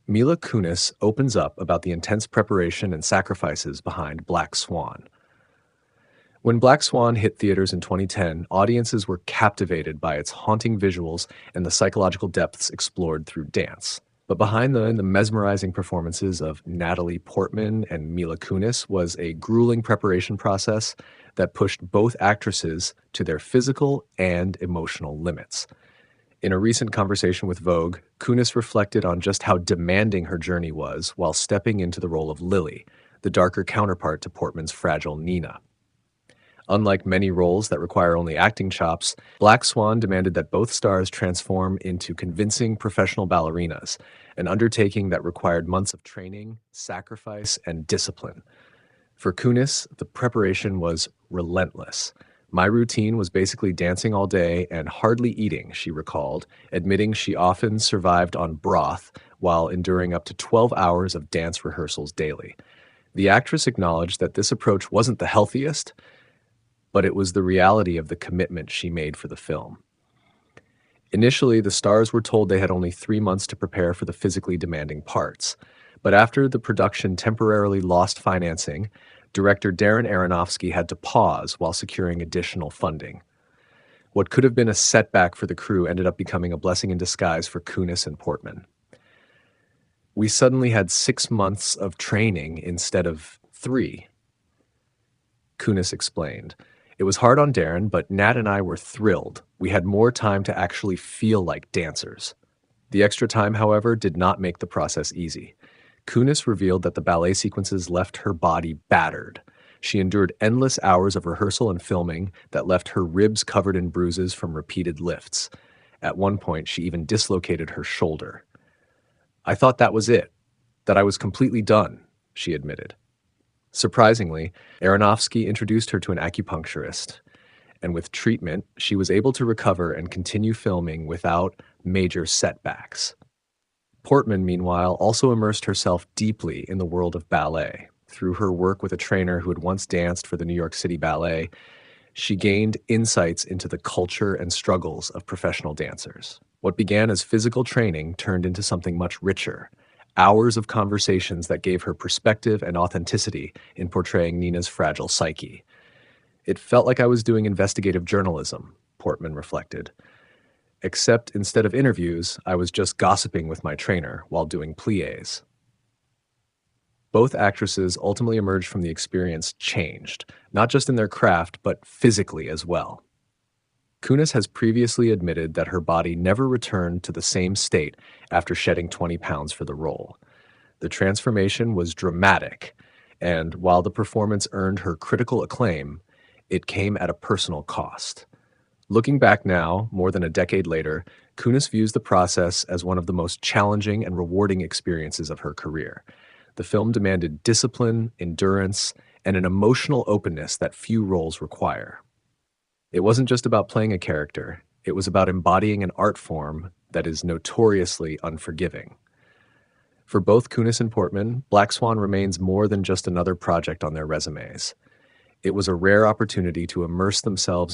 Mila Kunis opens up about the intense preparation and sacrifices behind Black Swan. When Black Swan hit theaters in 2010, audiences were captivated by its haunting visuals and the psychological depths explored through dance. But behind the mesmerizing performances of Natalie Portman and Mila Kunis was a grueling preparation process that pushed both actresses to their physical and emotional limits. In a recent conversation with Vogue, Kunis reflected on just how demanding her journey was while stepping into the role of Lily, the darker counterpart to Portman's fragile Nina. Unlike many roles that require only acting chops, Black Swan demanded that both stars transform into convincing professional ballerinas, an undertaking that required months of training, sacrifice, and discipline. For Kunis, the preparation was relentless. My routine was basically dancing all day and hardly eating, she recalled, admitting she often survived on broth while enduring up to 12 hours of dance rehearsals daily. The actress acknowledged that this approach wasn't the healthiest, but it was the reality of the commitment she made for the film. Initially, the stars were told they had only 3 months to prepare for the physically demanding parts. But after the production temporarily lost financing, director Darren Aronofsky had to pause while securing additional funding. What could have been a setback for the crew ended up becoming a blessing in disguise for Kunis and Portman. We suddenly had 6 months of training instead of 3, Kunis explained. It was hard on Darren, but Nat and I were thrilled. We had more time to actually feel like dancers. The extra time, however, did not make the process easy. Kunis revealed that the ballet sequences left her body battered. She endured endless hours of rehearsal and filming that left her ribs covered in bruises from repeated lifts. At one point, she even dislocated her shoulder. I thought that was it, that I was completely done, she admitted. Surprisingly, Aronofsky introduced her to an acupuncturist, and with treatment, she was able to recover and continue filming without major setbacks. Portman, meanwhile, also immersed herself deeply in the world of ballet. Through her work with a trainer who had once danced for the New York City Ballet, she gained insights into the culture and struggles of professional dancers. What began as physical training turned into something much richer. Hours of conversations that gave her perspective and authenticity in portraying Nina's fragile psyche. It felt like I was doing investigative journalism, Portman reflected. Except instead of interviews, I was just gossiping with my trainer while doing pliés. Both actresses ultimately emerged from the experience changed, not just in their craft, but physically as well. Kunis has previously admitted that her body never returned to the same state after shedding 20 pounds for the role. The transformation was dramatic, and while the performance earned her critical acclaim, it came at a personal cost. Looking back now, more than a decade later, Kunis views the process as one of the most challenging and rewarding experiences of her career. The film demanded discipline, endurance, and an emotional openness that few roles require. It wasn't just about playing a character, it was about embodying an art form that is notoriously unforgiving. For both Kunis and Portman, Black Swan remains more than just another project on their resumes. It was a rare opportunity to immerse themselves